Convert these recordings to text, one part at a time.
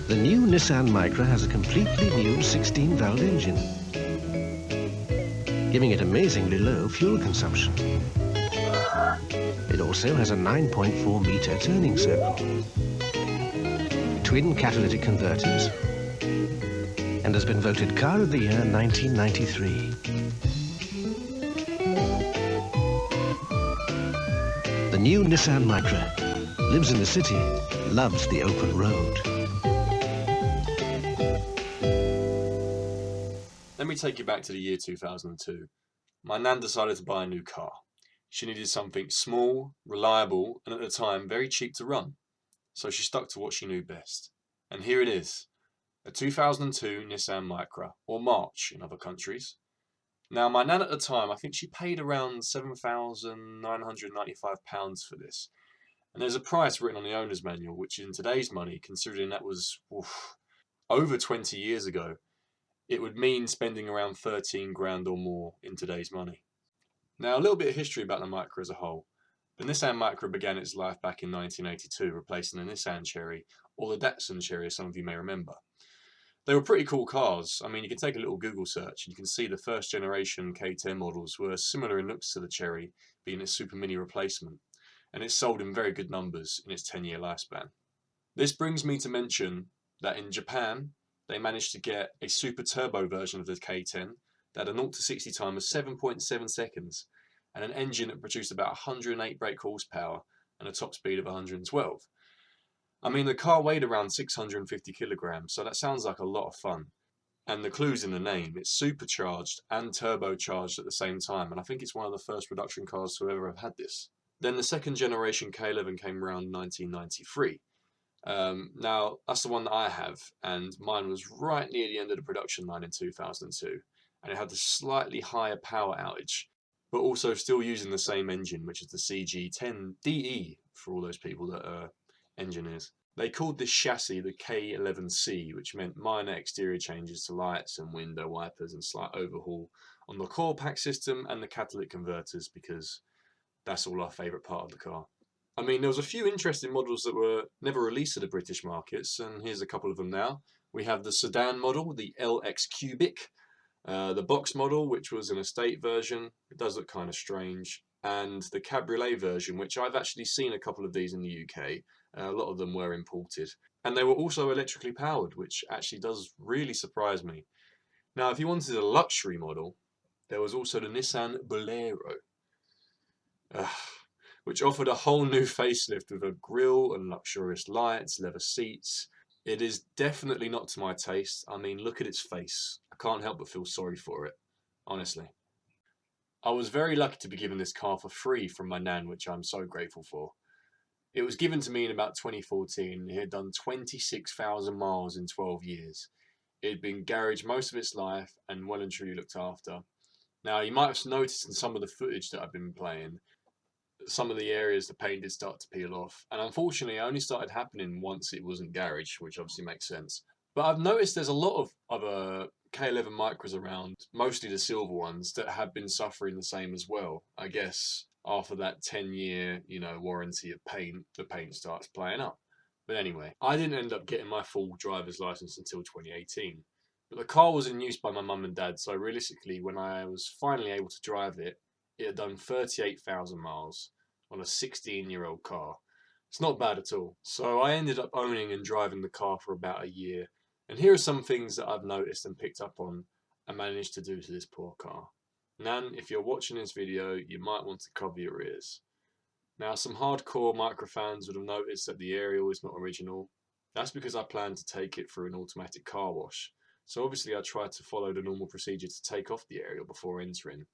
The new Nissan Micra has a completely new 16-valve engine, giving it amazingly low fuel consumption. It also has a 9.4-meter turning circle, twin catalytic converters, and has been voted Car of the Year 1993. The new Nissan Micra lives in the city, loves the open road. Let me take you back to the year 2002. My nan decided to buy a new car. She needed something small, reliable, and at the time very cheap to run. So she stuck to what she knew best. And here it is, a 2002 Nissan Micra, or March in other countries. Now my nan at the time, I think she paid around £7,995 for this. And there's a price written on the owner's manual, which in today's money, considering that was over 20 years ago, it would mean spending around 13 grand or more in today's money. Now, a little bit of history about the Micra as a whole. The Nissan Micra began its life back in 1982, replacing the Nissan Cherry, or the Datsun Cherry, as some of you may remember. They were pretty cool cars. I mean, you can take a little Google search and you can see the first generation K10 models were similar in looks to the Cherry, being a super mini replacement. And it sold in very good numbers in its 10-year lifespan. This brings me to mention that in Japan, they managed to get a super turbo version of the K10 that had a 0 to 60 time of 7.7 seconds and an engine that produced about 108 brake horsepower and a top speed of 112. I mean, the car weighed around 650 kilograms, so that sounds like a lot of fun. And the clue's in the name. It's supercharged and turbocharged at the same time, and I think it's one of the first production cars to ever have had this. Then the second generation K11 came around in 1993. Now, that's the one that I have, and mine was right near the end of the production line in 2002, and it had a slightly higher power outage, but also still using the same engine, which is the CG10DE, for all those people that are engineers. They called this chassis the K11C, which meant minor exterior changes to lights and window wipers and slight overhaul on the coil pack system and the catalytic converters, because that's all our favourite part of the car. I mean, there was a few interesting models that were never released to the British markets, and here's a couple of them now. We have the sedan model, the LX Cubic, the box model, which was an estate version. It does look kind of strange. And the cabriolet version, which I've actually seen a couple of these in the UK. A lot of them were imported. And they were also electrically powered, which actually does really surprise me. Now, if you wanted a luxury model, there was also the Nissan Bolero, which offered a whole new facelift with a grille and luxurious lights, leather seats. It is definitely not to my taste. I mean, look at its face. I can't help but feel sorry for it, honestly. I was very lucky to be given this car for free from my nan, which I'm so grateful for. It was given to me in about 2014. It had done 26,000 miles in 12 years. It had been garaged most of its life and well and truly looked after. Now, you might have noticed in some of the footage that I've been playing, some of the areas the paint did start to peel off, and unfortunately it only started happening once it wasn't garaged, which obviously makes sense. But I've noticed there's a lot of other K11 Micras around, mostly the silver ones, that have been suffering the same as well. I guess after that 10-year, warranty of paint, the paint starts playing up. But anyway, I didn't end up getting my full driver's license until 2018. But the car was in use by my mum and dad, so realistically, when I was finally able to drive it, it had done 38,000 miles on a 16-year-old car. It's not bad at all. So I ended up owning and driving the car for about a year. And here are some things that I've noticed and picked up on and managed to do to this poor car. Nan, if you're watching this video, you might want to cover your ears. Now, some hardcore Micra fans would have noticed that the aerial is not original. That's because I planned to take it through an automatic car wash. So obviously I tried to follow the normal procedure to take off the aerial before entering.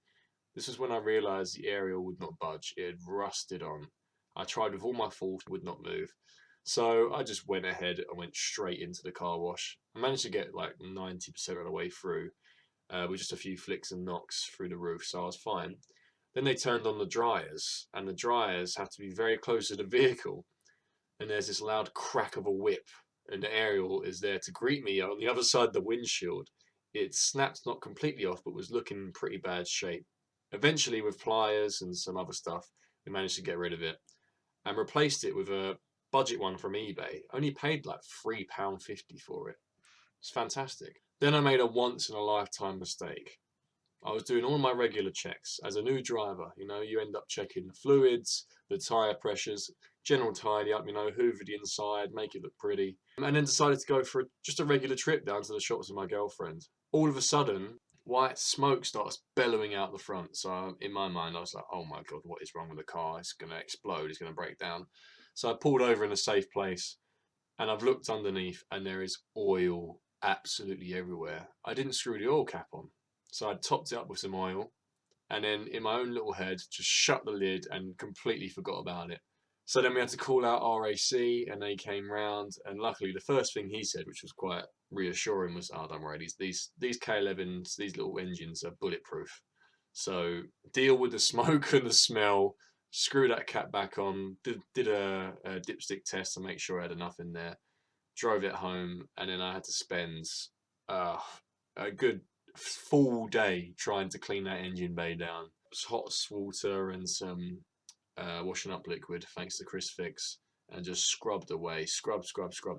This was when I realised the aerial would not budge. It had rusted on. I tried with all my force, would not move. So I just went ahead and went straight into the car wash. I managed to get like 90% of the way through, with just a few flicks and knocks through the roof, so I was fine. Then they turned on the dryers, and the dryers have to be very close to the vehicle. And there's this loud crack of a whip, and the aerial is there to greet me on the other side of the windshield. It snapped not completely off, but was looking in pretty bad shape. Eventually, with pliers and some other stuff, We managed to get rid of it and replaced it with a budget one from eBay. Only paid like £3.50 for it. It's fantastic. Then I made a once in a lifetime mistake. I was doing all my regular checks. As a new driver, you know, you end up checking the fluids, the tyre pressures, general tidy up, you know, hoover the inside, make it look pretty. And then decided to go for just a regular trip down to the shops with my girlfriend. All of a sudden, white smoke starts bellowing out the front. So in my mind, I was like, oh my God, what is wrong with the car? It's going to explode. It's going to break down. So I pulled over in a safe place and I've looked underneath and there is oil absolutely everywhere. I didn't screw the oil cap on. So I topped it up with some oil and then in my own little head just shut the lid and completely forgot about it. So then we had to call out RAC and they came round, and luckily the first thing he said, which was quite reassuring, was, oh, don't worry, these K11s, these little engines are bulletproof. So deal with the smoke and the smell, screw that cap back on, did a dipstick test to make sure I had enough in there, drove it home, and then I had to spend a good full day trying to clean that engine bay down. It was hot water and some washing up liquid, thanks to Chris Fix, and just scrubbed away, scrubbed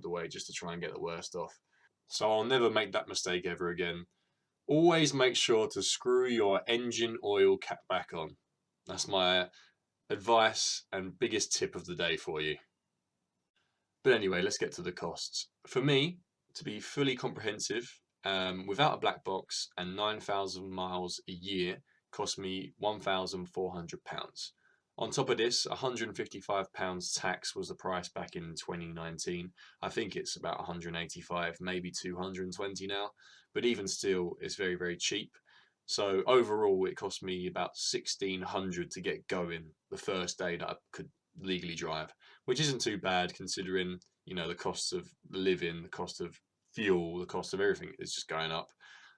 away, just to try and get the worst off. So I'll never make that mistake ever again. Always make sure to screw your engine oil cap back on. That's my advice and biggest tip of the day for you. But anyway, let's get to the costs. For me, to be fully comprehensive, without a black box and 9,000 miles a year, cost me £1,400. On top of this, £155 tax was the price back in 2019. I think it's about 185, maybe 220 now, but even still, it's very, very cheap. So overall, it cost me about 1,600 to get going the first day that I could legally drive, which isn't too bad considering, you know, the costs of living, the cost of fuel, the cost of everything is just going up.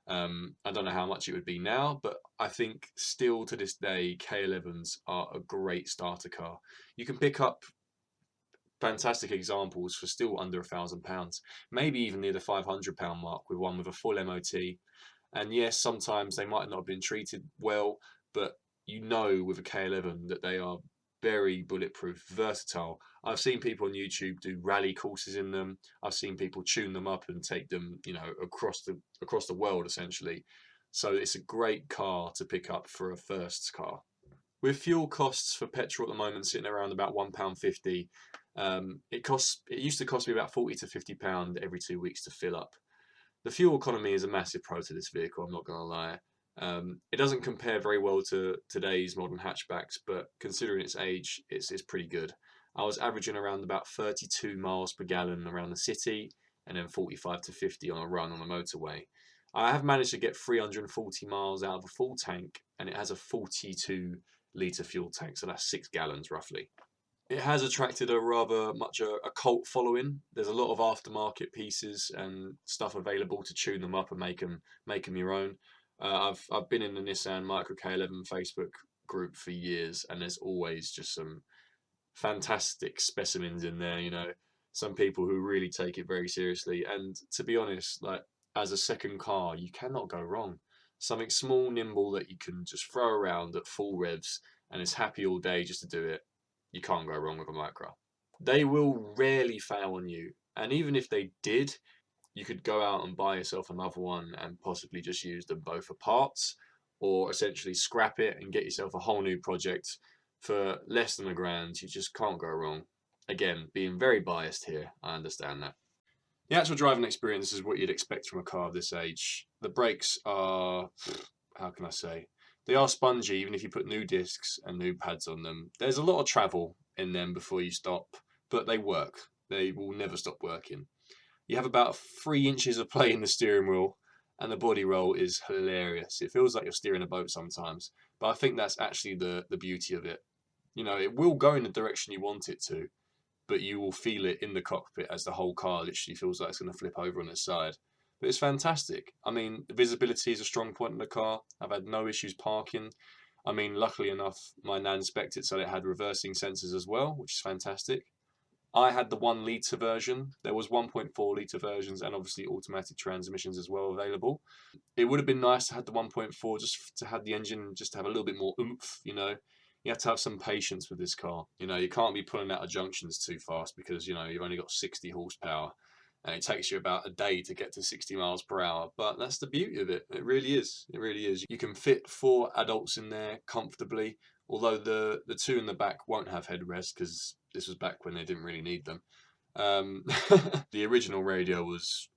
I don't know how much it would be now, but I think still to this day, K11s are a great starter car. You can pick up fantastic examples for still under £1,000, maybe even near the £500 mark with one with a full MOT. And yes, sometimes they might not have been treated well, but you know with a K11 that they are very bulletproof, versatile. I've seen people on YouTube do rally courses in them. I've seen people tune them up and take them, you know, across the world essentially. So it's a great car to pick up for a first car. With fuel costs for petrol at the moment sitting around about £1.50, it used to cost me about £40 to £50 every 2 weeks to fill up. The fuel economy is a massive pro to this vehicle, I'm not going to lie. It doesn't compare very well to today's modern hatchbacks, but considering its age, it's pretty good. I was averaging around about 32 miles per gallon around the city, and then 45 to 50 on a run on the motorway. I have managed to get 340 miles out of a full tank, and it has a 42 litre fuel tank, so that's 6 gallons roughly. It has attracted a rather much a cult following. There's a lot of aftermarket pieces and stuff available to tune them up and make them your own. I've been in the Nissan Micra K11 Facebook group for years, and there's always just some fantastic specimens in there. You know, some people who really take it very seriously. And to be honest, like as a second car, you cannot go wrong. Something small, nimble that you can just throw around at full revs, and is happy all day just to do it. You can't go wrong with a Micra. They will rarely fail on you, and even if they did, you could go out and buy yourself another one and possibly just use them both for parts, or essentially scrap it and get yourself a whole new project for less than £1,000. You just can't go wrong. Again, being very biased here, I understand that. The actual driving experience is what you'd expect from a car of this age. The brakes are, how can I say, they are spongy even if you put new discs and new pads on them. There's a lot of travel in them before you stop, but they work. They will never stop working. You have about 3 inches of play in the steering wheel, and the body roll is hilarious. It feels like you're steering a boat sometimes, but I think that's actually the beauty of it. You know, it will go in the direction you want it to, but you will feel it in the cockpit as the whole car literally feels like it's going to flip over on its side. But it's fantastic. I mean, the visibility is a strong point in the car. I've had no issues parking. I mean, luckily enough, my Nan spec'd it so it had reversing sensors as well, which is fantastic. I had the 1 litre version. There was 1.4 litre versions and obviously automatic transmissions as well available. It would have been nice to have the 1.4 just to have the engine just to have a little bit more oomph, you know. you have to have some patience with this car. You know, you can't be pulling out of junctions too fast because, you know, you've only got 60 horsepower and it takes you about a day to get to 60 miles per hour. But that's the beauty of it. It really is. It really is. You can fit 4 adults in there comfortably, although the 2 in the back won't have headrests because this was back when they didn't really need them. The original radio was,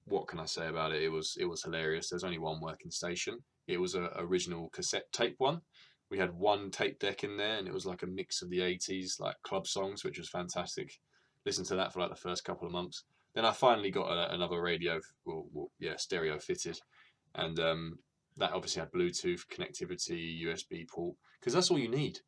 what can I say about it? It was hilarious. There's only one working station. It was a original cassette tape one. We had one tape deck in there, and it was like a mix of the 80s, like club songs, which was fantastic. Listened to that for like the first couple of months. Then I finally got another radio, stereo fitted, and that obviously had Bluetooth connectivity, USB port, because that's all you need.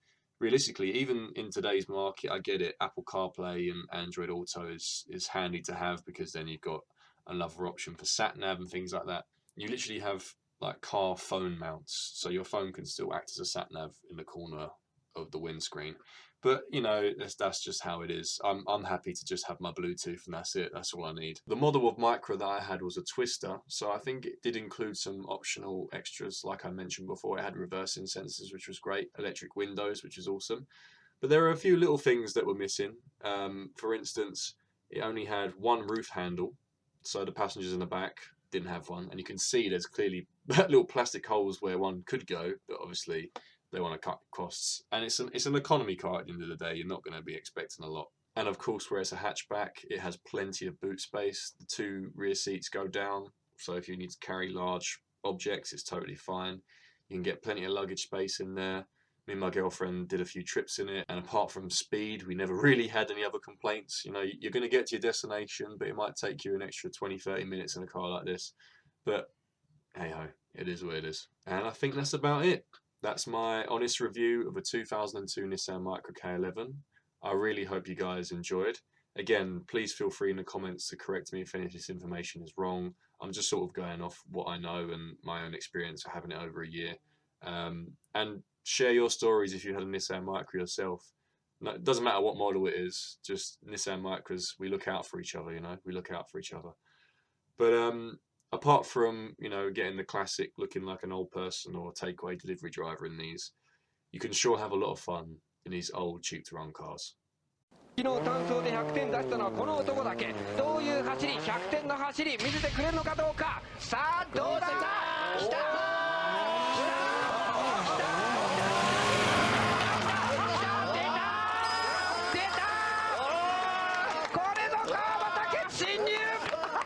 Realistically, even in today's market, I get it. Apple CarPlay and Android Auto is handy to have because then you've got another option for sat nav and things like that. You literally have like car phone mounts, so your phone can still act as a sat nav in the corner of the windscreen. But you know, that's just how it is. I'm happy to just have my Bluetooth and that's it. That's all I need. The model of Micra that I had was a Twister, so I think it did include some optional extras. Like I mentioned before, it had reversing sensors, which was great, electric windows, which is awesome. But there are a few little things that were missing. For instance, it only had one roof handle, so the passengers in the back didn't have one, and you can see there's clearly little plastic holes where one could go, but obviously they want to cut costs. And it's an economy car at the end of the day. You're not going to be expecting a lot. And of course, where it's a hatchback, it has plenty of boot space. The 2 rear seats go down, so if you need to carry large objects, it's totally fine. You can get plenty of luggage space in there. Me and my girlfriend did a few trips in it, and apart from speed, we never really had any other complaints. You know, you're going to get to your destination, but it might take you an extra 20-30 minutes in a car like this. But hey ho, it is what it is. And I think that's about it. That's my honest review of a 2002 Nissan Micra K11. I really hope you guys enjoyed. Again, please feel free in the comments to correct me if any of this information is wrong. I'm just sort of going off what I know and my own experience of having it over a year. And share your stories if you had a Nissan Micra yourself. No, it doesn't matter what model it is, just Nissan Micras, we look out for each other, you know, we look out for each other. But apart from, you know, getting the classic looking like an old person or takeaway delivery driver in these, you can sure have a lot of fun in these old cheap to run cars. 昨日単走で100点出したのはこの男だけ。どういう走り、100点の走り見せてくれるのかどうか。さあどうだ。